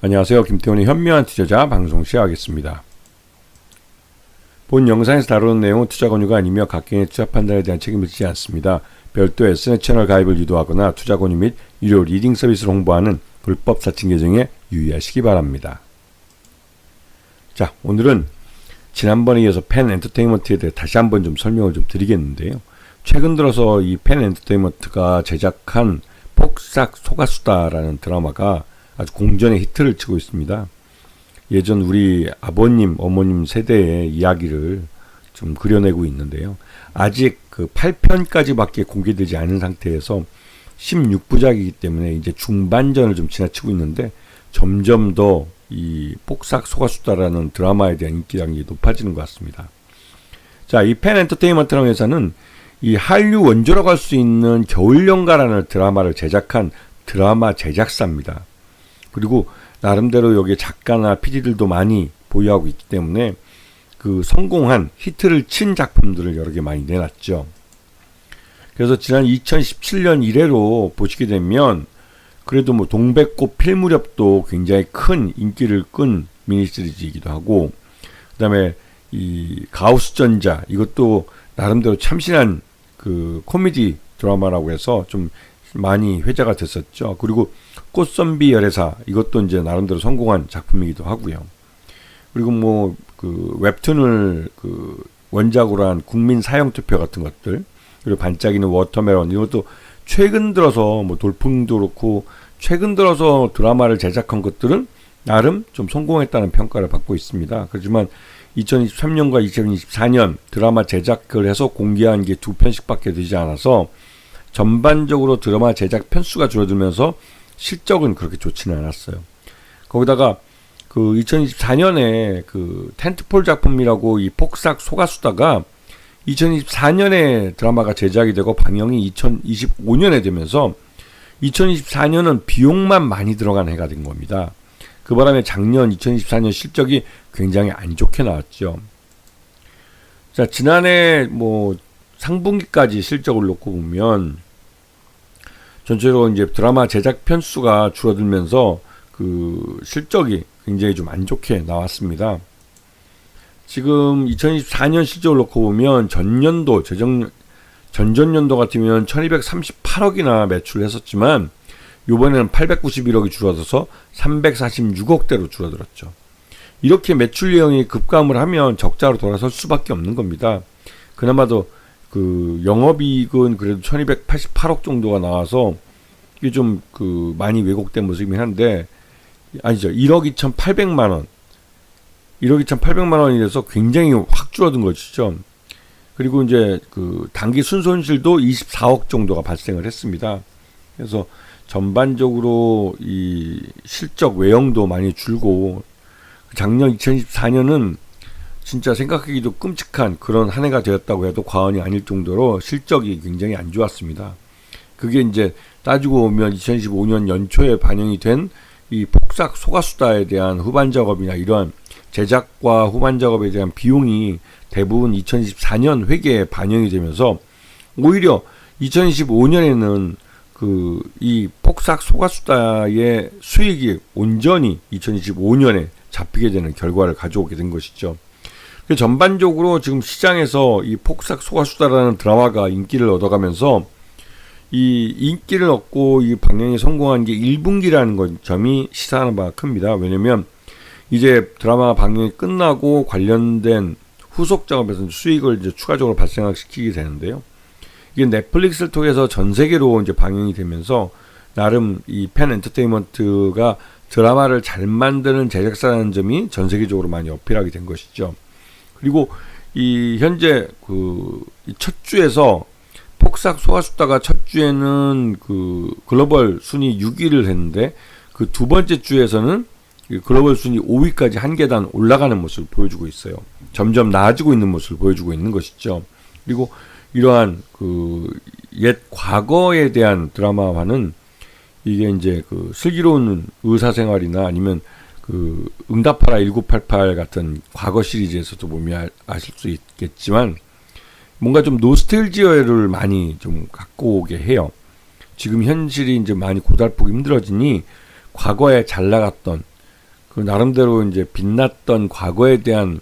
안녕하세요. 김태훈의 현명한 투자자 방송 시작하겠습니다. 본 영상에서 다루는 내용은 투자 권유가 아니며 각개인의 투자 판단에 대한 책임을 지지 않습니다. 별도 SNS 채널 가입을 유도하거나 투자 권유 및 유료 리딩 서비스를 홍보하는 불법 사칭 계정에 유의하시기 바랍니다. 자, 오늘은 지난번에 이어서 펜 엔터테인먼트에 대해 다시 한번 좀 설명을 좀 드리겠는데요. 최근 들어서 이 펜 엔터테인먼트가 제작한 폭삭 소가수다라는 드라마가 아주 공전의 히트를 치고 있습니다. 예전 우리 아버님, 어머님 세대의 이야기를 좀 그려내고 있는데요. 아직 그 8편까지밖에 공개되지 않은 상태에서 16부작이기 때문에 이제 중반전을 좀 지나치고 있는데 점점 더 이 폭삭 소가수다라는 드라마에 대한 인기량이 높아지는 것 같습니다. 자, 이 펜 엔터테인먼트라는 회사는 이 한류 원조라고 할 수 있는 겨울연가라는 드라마를 제작한 드라마 제작사입니다. 그리고 나름대로 여기 작가나 PD들도 많이 보유하고 있기 때문에 그 성공한 히트를 친 작품들을 여러 개 많이 내놨죠. 그래서 지난 2017년 이래로 보시게 되면 그래도 뭐 동백꽃 필 무렵도 굉장히 큰 인기를 끈 미니시리즈이기도 하고, 그 다음에 이 가우스전자 이것도 나름대로 참신한 그 코미디 드라마라고 해서 좀 많이 회자가 됐었죠. 그리고 꽃선비 열애사 이것도 이제 나름대로 성공한 작품이기도 하고요. 그리고 뭐 그 웹툰을 그 원작으로 한 국민 사형투표 같은 것들, 그리고 반짝이는 워터멜론 이것도 최근 들어서 뭐 돌풍도 그렇고 최근 들어서 드라마를 제작한 것들은 나름 좀 성공했다는 평가를 받고 있습니다. 그렇지만 2023년과 2024년 드라마 제작을 해서 공개한 게 2편씩밖에 되지 않아서 전반적으로 드라마 제작 편수가 줄어들면서 실적은 그렇게 좋지는 않았어요. 거기다가 그 2024년에 그 텐트폴 작품이라고 이 폭삭 소가수다가 2024년에 드라마가 제작이 되고 방영이 2025년에 되면서 2024년은 비용만 많이 들어간 해가 된 겁니다. 그 바람에 작년 2024년 실적이 굉장히 안 좋게 나왔죠. 자, 지난해 뭐 상분기까지 실적을 놓고 보면 전체적으로 이제 드라마 제작 편수가 줄어들면서 그 실적이 굉장히 좀 안 좋게 나왔습니다. 지금 2024년 실적을 놓고 보면 전년도 전전년도 같으면 1238억이나 매출을 했었지만 이번에는 891억이 줄어들어서 346억대로 줄어들었죠. 이렇게 매출 내용이 급감을 하면 적자로 돌아설 수밖에 없는 겁니다. 그나마도 그 영업이익은 그래도 1288억 정도가 나와서 이게 좀 그 많이 왜곡된 모습이긴 한데, 아니죠, 1억 2,800만 원 1억 2,800만 원이 돼서 굉장히 확 줄어든 것이죠. 그리고 이제 그 단기 순손실도 24억 정도가 발생을 했습니다. 그래서 전반적으로 이 실적 외형도 많이 줄고, 작년 2024년은 진짜 생각하기도 끔찍한 그런 한 해가 되었다고 해도 과언이 아닐 정도로 실적이 굉장히 안 좋았습니다. 그게 이제 따지고 보면 2025년 연초에 반영이 된 이 폭삭 소가수다에 대한 후반 작업이나 이러한 제작과 후반 작업에 대한 비용이 대부분 2024년 회계에 반영이 되면서 오히려 2025년에는 그 이 폭삭 소가수다의 수익이 온전히 2025년에 잡히게 되는 결과를 가져오게 된 것이죠. 전반적으로 지금 시장에서 이 폭삭 소가수다라는 드라마가 인기를 얻어가면서 이 인기를 얻고 이 방영에 성공한 게 1분기라는 점이 시사하는 바가 큽니다. 왜냐면 이제 드라마 방영이 끝나고 관련된 후속 작업에서 수익을 이제 추가적으로 발생시키게 되는데요. 이게 넷플릭스를 통해서 전 세계로 이제 방영이 되면서 나름 이 펜 엔터테인먼트가 드라마를 잘 만드는 제작사라는 점이 전 세계적으로 많이 어필하게 된 것이죠. 그리고 이 현재 그 첫 주에서 폭삭 소가수다가 첫 주에는 그 글로벌 순위 6위를 했는데 그 두 번째 주에서는 글로벌 순위 5위까지 한 계단 올라가는 모습을 보여주고 있어요. 점점 나아지고 있는 모습을 보여주고 있는 것이죠. 그리고 이러한 그 옛 과거에 대한 드라마와는 이게 이제 그 슬기로운 의사생활이나 아니면 그 응답하라 1988 같은 과거 시리즈에서도 보면 아실 수 있겠지만 뭔가 좀 노스텔지어를 많이 좀 갖고 오게 해요. 지금 현실이 이제 많이 고달프고 힘들어지니 과거에 잘 나갔던 그 나름대로 이제 빛났던 과거에 대한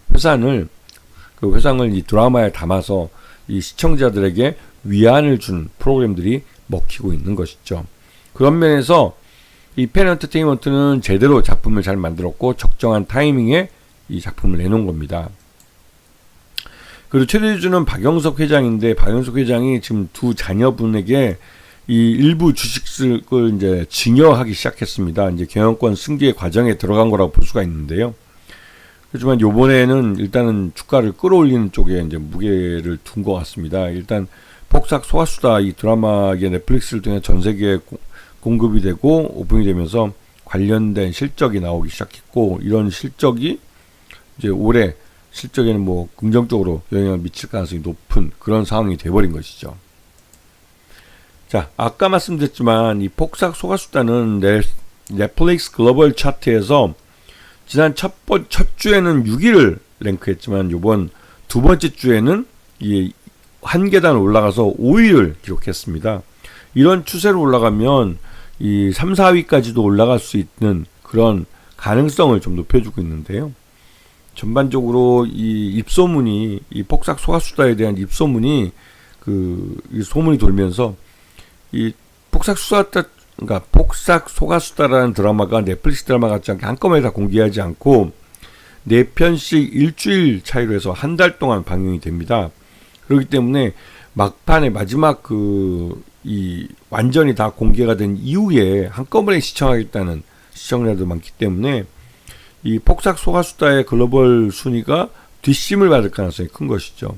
그 회상을 이 드라마에 담아서 이 시청자들에게 위안을 준 프로그램들이 먹히고 있는 것이죠. 그런 면에서 이 펜 엔터테인먼트는 제대로 작품을 잘 만들었고 적정한 타이밍에 이 작품을 내놓은 겁니다. 그리고 최대주주는 박영석 회장인데, 박영석 회장이 지금 두 자녀분에게 이 일부 주식을 이제 증여하기 시작했습니다. 이제 경영권 승계 과정에 들어간 거라고 볼 수가 있는데요. 하지만 요번에는 일단은 주가를 끌어올리는 쪽에 이제 무게를 둔 것 같습니다. 일단 폭삭 소가수다 이 드라마의 넷플릭스를 통해 전 세계에 공급이 되고 오픈이 되면서 관련된 실적이 나오기 시작했고, 이런 실적이 이제 올해 실적에는 뭐 긍정적으로 영향을 미칠 가능성이 높은 그런 상황이 돼버린 것이죠. 자, 아까 말씀드렸지만 이 폭삭 소가수다는 넷플릭스 글로벌 차트에서 지난 첫 주에는 6위를 랭크했지만 요번 두 번째 주에는 한 계단 올라가서 5위를 기록했습니다. 이런 추세로 올라가면 이 3, 4위까지도 올라갈 수 있는 그런 가능성을 좀 높여주고 있는데요. 전반적으로 이 폭삭 소가수다에 대한 입소문이 이 소문이 돌면서 이 폭삭 소가수다라는 드라마가 넷플릭스 드라마 같지 않게 한꺼번에 다 공개하지 않고 4편씩 일주일 차이로 해서 한 달 동안 방영이 됩니다. 그렇기 때문에 막판에 마지막 완전히 다 공개가 된 이후에 한꺼번에 시청하겠다는 시청자도 많기 때문에 이 폭삭 소가수다의 글로벌 순위가 뒷심을 받을 가능성이 큰 것이죠.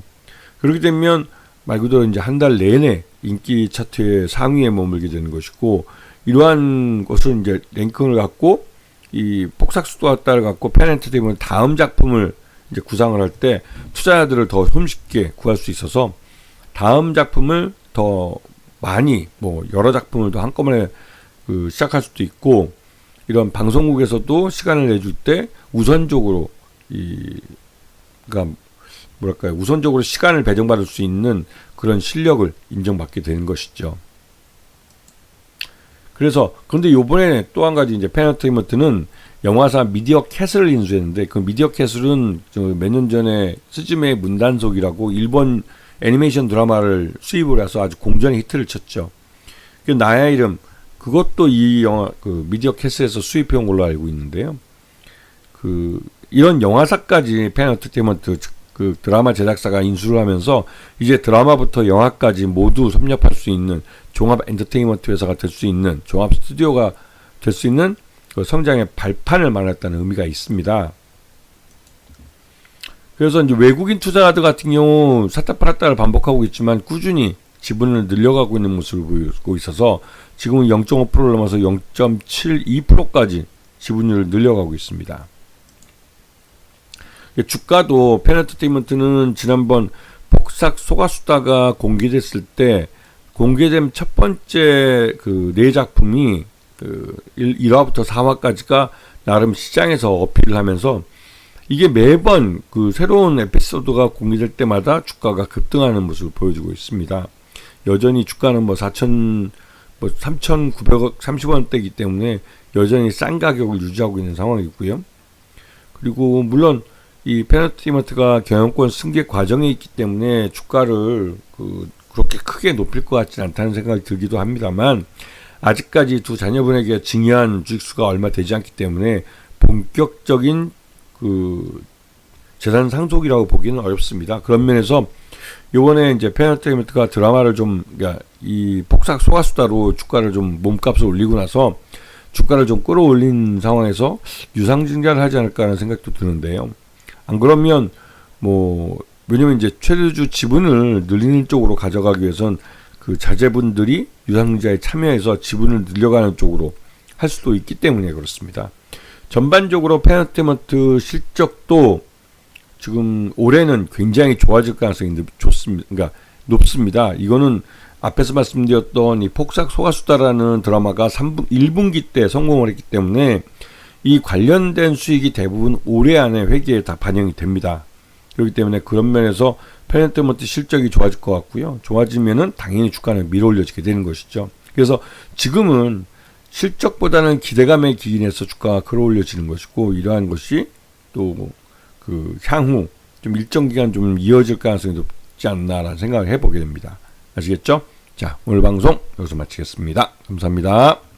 그렇게 되면 말 그대로 이제 한 달 내내 인기 차트의 상위에 머물게 되는 것이고, 이러한 것을 이제 랭킹을 갖고 이 폭삭 소가수다를 갖고 펜 엔터테인먼트 다음 작품을 이제 구상을 할 때 투자자들을 더 손쉽게 구할 수 있어서 다음 작품을 더 많이 여러 작품을 더 한꺼번에 시작할 수도 있고, 이런 방송국에서도 시간을 내줄 때 우선적으로 우선적으로 시간을 배정받을 수 있는 그런 실력을 인정받게 되는 것이죠. 그런데 요번에 또 한 가지 이제 펜 엔터테인먼트는 영화사 미디어 캐슬을 인수했는데, 그 미디어 캐슬은 몇 년 전에 스즈메의 문단속이라고 일본 애니메이션 드라마를 수입을 해서 아주 공전의 히트를 쳤죠. 그 나의 이름, 그것도 이 영화 미디어 캐슬에서 수입해온 걸로 알고 있는데요. 이런 영화사까지 펜 엔터테인먼트 드라마 제작사가 인수를 하면서 이제 드라마부터 영화까지 모두 섭렵할 수 있는 종합 엔터테인먼트 회사가 될 수 있는, 종합 스튜디오가 될 수 있는 성장의 발판을 마련했다는 의미가 있습니다. 그래서 이제 외국인 투자자들 같은 경우 샀다 팔았다를 반복하고 있지만 꾸준히 지분을 늘려가고 있는 모습을 보이고 있어서 지금은 0.5%를 넘어서 0.72%까지 지분율을 늘려가고 있습니다. 주가도 펜 엔터테인먼트는 지난번 폭삭 소가수다가 공개됐을 때 공개된 첫 번째 네 작품이 1화부터 4화까지가 나름 시장에서 어필을 하면서 이게 매번 새로운 에피소드가 공개될 때마다 주가가 급등하는 모습을 보여주고 있습니다. 여전히 주가는 3,930원대이기 때문에 여전히 싼 가격을 유지하고 있는 상황이고요. 그리고 물론 이 펜 엔터테인먼트가 경영권 승계 과정에 있기 때문에 주가를 그렇게 크게 높일 것 같지 않다는 생각이 들기도 합니다만, 아직까지 두 자녀분에게 증여한 주식수가 얼마 되지 않기 때문에 본격적인 재산 상속이라고 보기는 어렵습니다. 그런 면에서 요번에 이제 펜 엔터테인먼트가 드라마를 이 폭삭 소가수다로 주가를 좀 몸값을 올리고 나서 주가를 좀 끌어올린 상황에서 유상증자를 하지 않을까 하는 생각도 드는데요. 안 그러면 왜냐면 이제 최대주 지분을 늘리는 쪽으로 가져가기 위해선 자제분들이 유상증자에 참여해서 지분을 늘려가는 쪽으로 할 수도 있기 때문에 그렇습니다. 전반적으로 펜 엔터테인먼트 실적도 지금 올해는 굉장히 좋아질 가능성이 높습니다. 이거는 앞에서 말씀드렸던 이 폭삭 소가수다라는 드라마가 1분기 때 성공을 했기 때문에 이 관련된 수익이 대부분 올해 안에 회계에 다 반영이 됩니다. 그렇기 때문에 그런 면에서 펜 엔터테인먼트 실적이 좋아질 것 같고요. 좋아지면은 당연히 주가는 밀어올려지게 되는 것이죠. 그래서 지금은 실적보다는 기대감에 기인해서 주가가 끌어올려지는 것이고, 이러한 것이 또 그 향후 좀 일정 기간 좀 이어질 가능성이 높지 않나라는 생각을 해보게 됩니다. 아시겠죠? 자, 오늘 방송 여기서 마치겠습니다. 감사합니다.